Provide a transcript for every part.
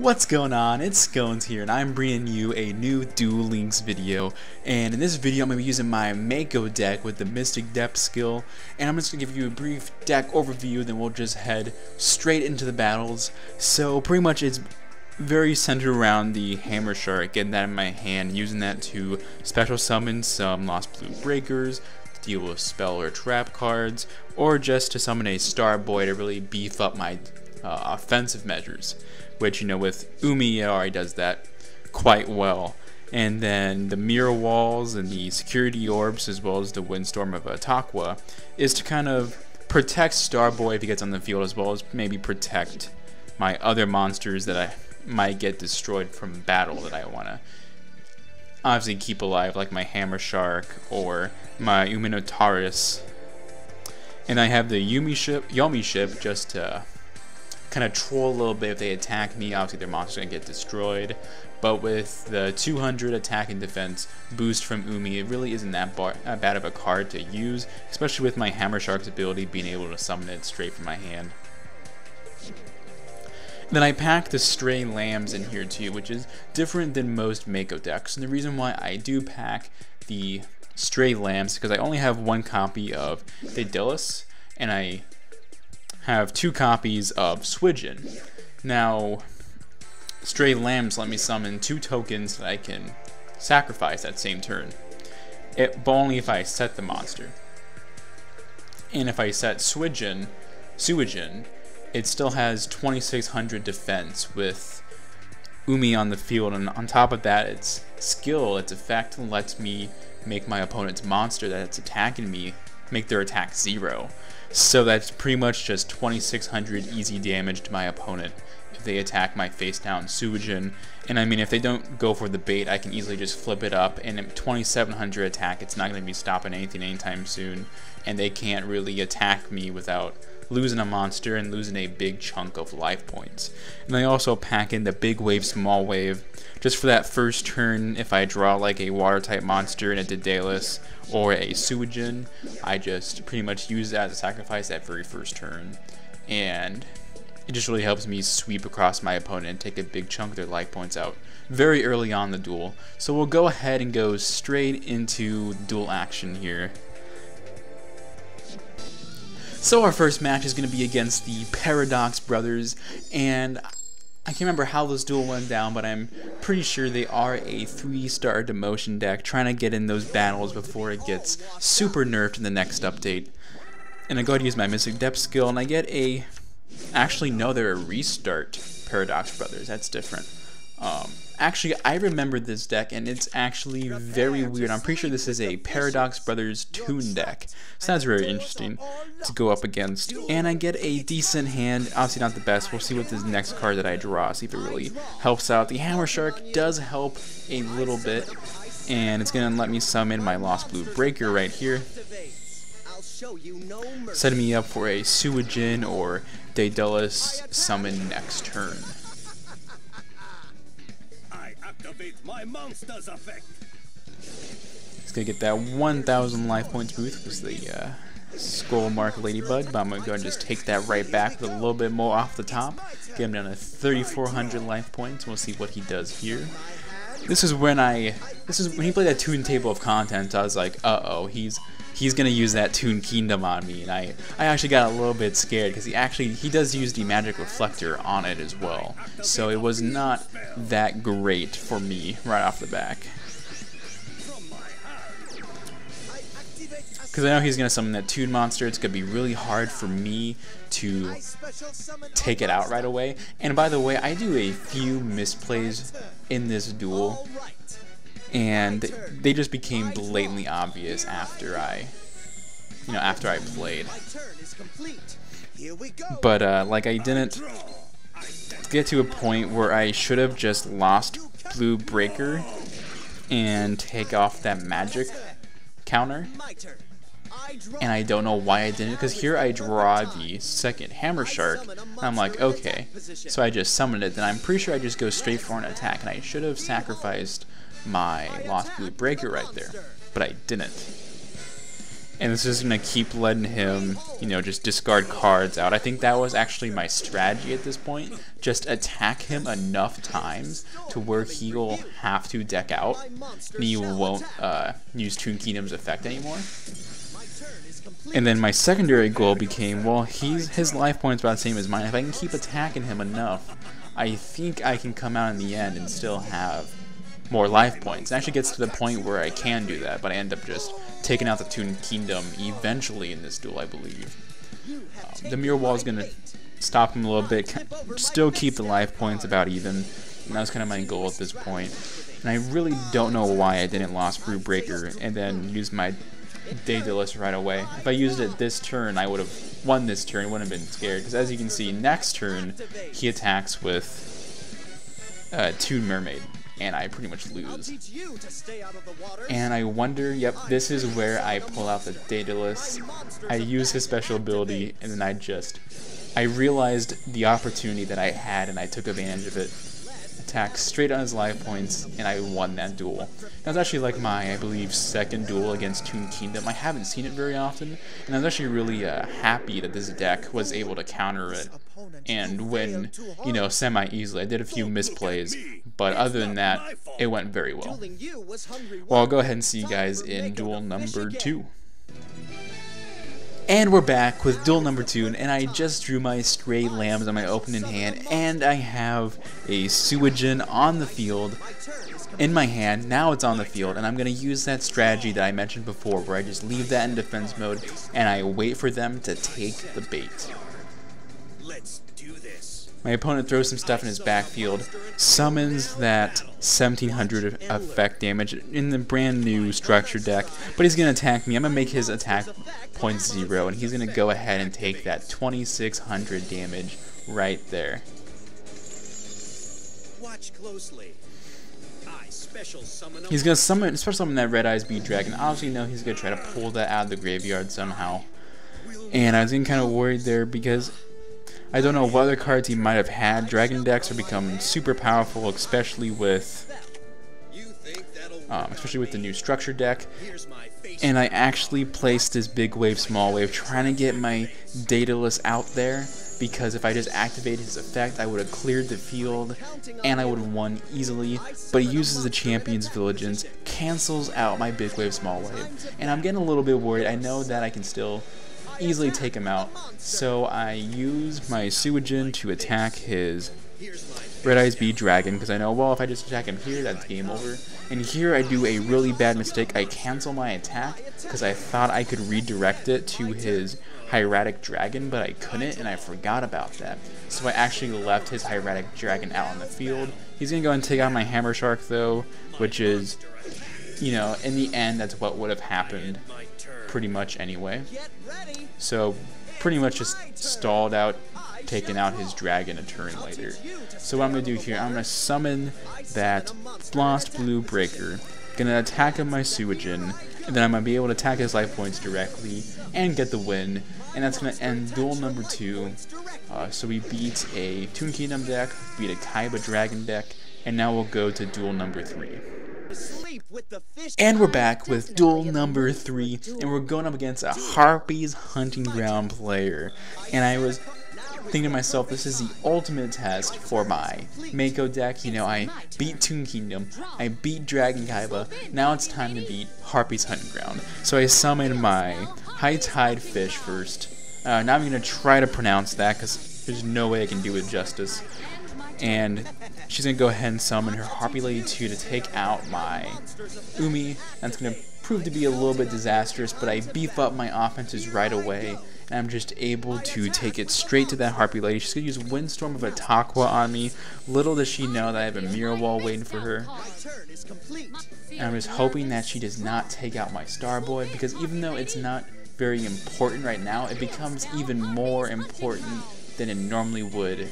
What's going on? It's Scones here, and I'm bringing you a new Duel Links video. And in this video, I'm going to be using my Mako deck with the Mystic Depth skill. And I'm just going to give you a brief deck overview, then we'll just head straight into the battles. So pretty much it's very centered around the Hammershark, getting that in my hand, using that to special summon some Lost Blue Breakers, to deal with spell or trap cards, or just to summon a Star Boy to really beef up my offensive measures. Which, you know, with Umi, it already does that quite well. And then the mirror walls and the security orbs, as well as the windstorm of Ataqua, is to kind of protect Starboy if he gets on the field, as well as maybe protect my other monsters that I might get destroyed from battle that I want to obviously keep alive, like my Hammershark or my Uminotaurus. And I have the Yomi ship just to kind of troll a little bit if they attack me. Obviously their monster's gonna get destroyed, but with the 200 attack and defense boost from Umi, it really isn't that bad of a card to use, especially with my Hammershark's ability being able to summon it straight from my hand. Then I pack the Stray Lambs in here too, which is different than most Mako decks. And the reason why I do pack the Stray Lambs is because I only have one copy of Duels, and I have two copies of Swidgen. Now, Stray Lambs let me summon two tokens that I can sacrifice that same turn, but only if I set the monster. And if I set Swidgen, it still has 2600 defense with Umi on the field, and on top of that, its skill, its effect lets me make my opponent's monster that's attacking me make their attack 0. So that's pretty much just 2600 easy damage to my opponent if they attack my face down Suijin. And I mean, if they don't go for the bait, I can easily just flip it up, and at 2700 attack, it's not going to be stopping anything anytime soon, and they can't really attack me without losing a monster and losing a big chunk of life points. And I also pack in the big wave, small wave, just for that first turn. If I draw like a water type monster in a Daedalus or a Suijin, I just pretty much use that to sacrifice that very first turn, and it just really helps me sweep across my opponent and take a big chunk of their life points out very early on in the duel. So we'll go ahead and go straight into duel action here. So our first match is going to be against the Paradox Brothers, and I can't remember how this duel went down, but I'm pretty sure they are a 3-star demotion deck, trying to get in those battles before it gets super nerfed in the next update. And I go ahead and use my Mystic Depth skill, and I get a... Actually, no, they're a restart Paradox Brothers. That's different. Actually, I remember this deck, and it's actually very weird. I'm pretty sure this is a Paradox Brothers Toon deck. So that's very interesting to go up against. And I get a decent hand. Obviously not the best. We'll see what this next card that I draw, see if it really helps out. The Hammershark does help a little bit, and it's going to let me summon my Lost Blue Breaker right here, setting me up for a Suijin or Daedalus summon next turn. My monster's effect. It's gonna get that 1000 life points boost with the skull mark ladybug, but I'm gonna go and just take that right back with a little bit more off the top, get him down to 3400 life points. We'll see what he does here. This is when he played that Toon Table of Contents. I was like, uh-oh, he's gonna use that Toon Kingdom on me, and I actually got a little bit scared because he does use the Magic Reflector on it as well, so it was not that great for me right off the back. Because I know he's gonna summon that Toon monster, it's gonna be really hard for me to take it out right away. And by the way, I do a few misplays in this duel, and they just became blatantly obvious after I played. But like, I didn't get to a point where I should have just lost Blue Breaker and take off that magic counter, and I don't know why I didn't, because here I draw the second Hammershark, and I'm like, okay, so I just summoned it, then I'm pretty sure I just go straight for an attack, and I should have sacrificed my Lost Blue Breaker right there, but I didn't. and it's just gonna keep letting him, you know, just discard cards out. I think that was actually my strategy at this point. Just attack him enough times to where he'll have to deck out, and he won't use Toon Kingdom's effect anymore. And then my secondary goal became, well, his life points about the same as mine. If I can keep attacking him enough, I think I can come out in the end and still have more life points. It actually gets to the point where I can do that, but I end up just taking out the Toon Kingdom eventually in this duel, I believe. The mirror wall is going to stop him a little bit, still keep the life points about even, and that was kind of my goal at this point. And I really don't know why I didn't Lost Brew Breaker and then use my Daedalus right away. If I used it this turn, I would have won this turn, wouldn't have been scared, because as you can see, next turn, he attacks with Toon Mermaid, and I pretty much lose. And I wonder, yep, this is where I pull out the Daedalus. I use his special ability, and then I realized the opportunity that I had, and I took advantage of it. Attack straight on his life points, and I won that duel. That was actually like my, I believe, second duel against Toon Kingdom. I haven't seen it very often, and I was actually really happy that this deck was able to counter it and win, you know, semi-easily. I did a few misplays, but other than that, it went very well. Well, I'll go ahead and see you guys in duel number 2. And we're back with duel number 2, and I just drew my Stray Lambs on my opening hand, and I have a Suijin on the field in my hand. Now it's on the field, and I'm going to use that strategy that I mentioned before, where I just leave that in defense mode, and I wait for them to take the bait. Let's do this. My opponent throws some stuff in his backfield, summons that 1700 effect damage in the brand new structure deck, but he's going to attack me. I'm going to make his attack point 0, and he's going to go ahead and take that 2600 damage right there. Watch closely. He's going to special summon that Red Eyes Bead Dragon. Obviously, you know he's going to try to pull that out of the graveyard somehow. And I was getting kind of worried there because I don't know what other cards he might have had. Dragon decks are becoming super powerful, especially with the new structure deck. And I actually placed this big wave, small wave, trying to get my Daedalus out there, because if I just activated his effect, I would have cleared the field and I would have won easily. But he uses the Champion's Vigilance, cancels out my big wave, small wave, and I'm getting a little bit worried. I know that I can still easily take him out, so I use my Suijin to attack his Red Eyes Bead Dragon, because I know, well, if I just attack him here, that's game over. And here I do a really bad mistake. I cancel my attack because I thought I could redirect it to his Hieratic Dragon, but I couldn't, and I forgot about that. So I actually left his Hieratic Dragon out on the field. He's going to go and take out my Hammershark, though, which is, you know, in the end, that's what would have happened pretty much anyway. So pretty much just stalled out, taking out his dragon a turn later. So what I'm going to do here, I'm going to summon that Lost Blue Breaker, going to attack him my Suijin, and then I'm going to be able to attack his life points directly and get the win. And that's going to end duel number 2. So we beat a Toon Kingdom deck, beat a Kaiba Dragon deck, and now we'll go to duel number 3. And we're back with duel number 3, and we're going up against a Harpies Hunting Ground player. And I was thinking to myself, this is the ultimate test for my Mako deck. You know, I beat Toon Kingdom, I beat Dragon Kaiba, now it's time to beat Harpies Hunting Ground. So I summoned my High Tide Fish first. Now I'm going to try to pronounce that, because there's no way I can do it justice. And she's going to go ahead and summon her Harpy Lady 2 to take out my Umi. That's going to prove to be a little bit disastrous, but I beef up my offenses right away, and I'm just able to take it straight to that Harpy Lady. She's going to use Windstorm of Ataqua on me. Little does she know that I have a mirror wall waiting for her. And I'm just hoping that she does not take out my Starboy, because even though it's not very important right now, it becomes even more important than it normally would,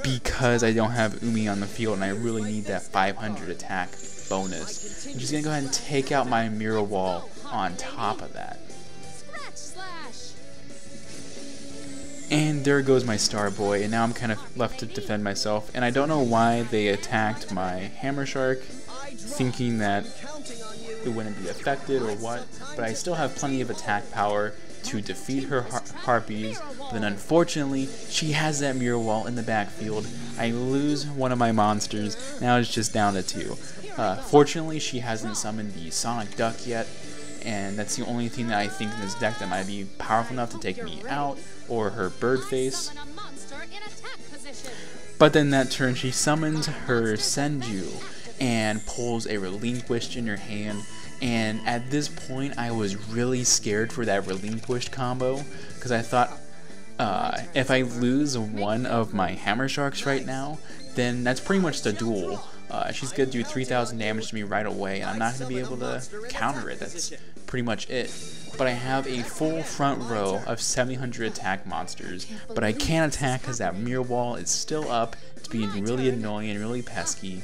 because I don't have Umi on the field and I really need that 500 attack bonus. I'm just going to go ahead and take out my mirror wall on top of that. And there goes my Starboy, and now I'm kind of left to defend myself. And I don't know why they attacked my Hammershark, thinking that it wouldn't be affected or what, but I still have plenty of attack power to defeat her Harpies. But then unfortunately, she has that mirror wall in the backfield. I lose one of my monsters. Now it's just down to 2. Fortunately, she hasn't summoned the Sonic Duck yet, and that's the only thing that I think in this deck that might be powerful enough to take me out, or her bird face. But then that turn she summons her Senju and pulls a Relinquished in her hand, and at this point I was really scared for that Relinquished combo, because I thought if I lose one of my Hammersharks right now, then that's pretty much the duel. She's going to do 3,000 damage to me right away, and I'm not going to be able to counter it. That's pretty much it. But I have a full front row of 700 attack monsters, but I can't attack because that mirror wall is still up. It's being really annoying and really pesky.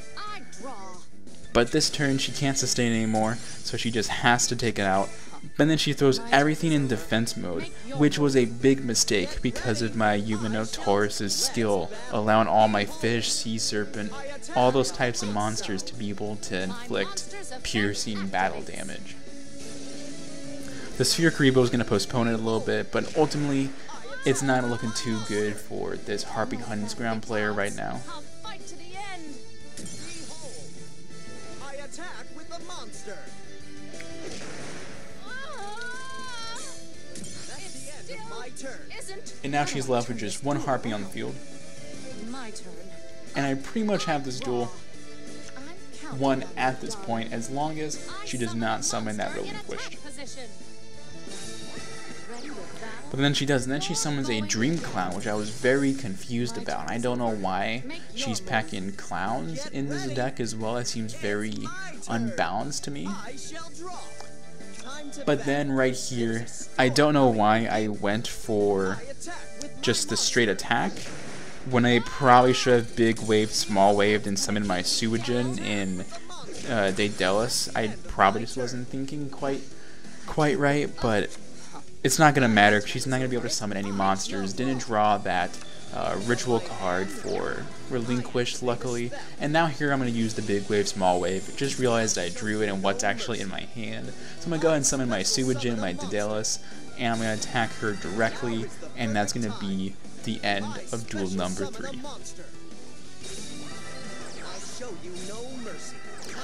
But this turn she can't sustain anymore, so she just has to take it out. And then she throws everything in defense mode, which was a big mistake because of my Taurus's skill, allowing all my fish, sea serpent, all those types of monsters to be able to inflict piercing battle damage. The Sphere Karibo is going to postpone it a little bit, but ultimately it's not looking too good for this Harpy Hunting Ground player right now. I attack with the monster. That's the end of my turn. And now she's left with just 1 Harpy on the field. My turn. And I pretty much have this duel won at this point, as long as she does not summon that Relinquished. But then she does, and then she summons a Dream Clown, which I was very confused about. I don't know why she's packing clowns in this deck as well. It seems very unbalanced to me. But then right here, I don't know why I went for just the straight attack, when I probably should have big waved, small waved, and summoned my Suijin in Daedalus. I probably just wasn't thinking quite right, but it's not going to matter because she's not going to be able to summon any monsters. Didn't draw that ritual card for Relinquished, luckily. And now here I'm going to use the big wave, small wave. Just realized I drew it and what's actually in my hand. So I'm going to go ahead and summon my Suijin, my Daedalus, and I'm going to attack her directly, and that's going to be the end of duel number 3.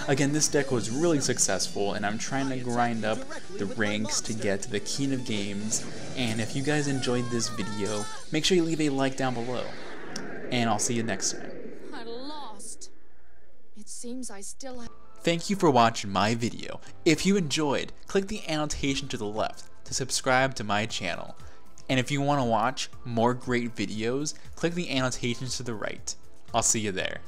Again, this deck was really successful, and I'm trying to grind up the ranks to get to the King of Games. And if you guys enjoyed this video, make sure you leave a like down below. And I'll see you next time. I lost. It seems I still have... Thank you for watching my video. If you enjoyed, click the annotation to the left to subscribe to my channel. And if you want to watch more great videos, click the annotations to the right. I'll see you there.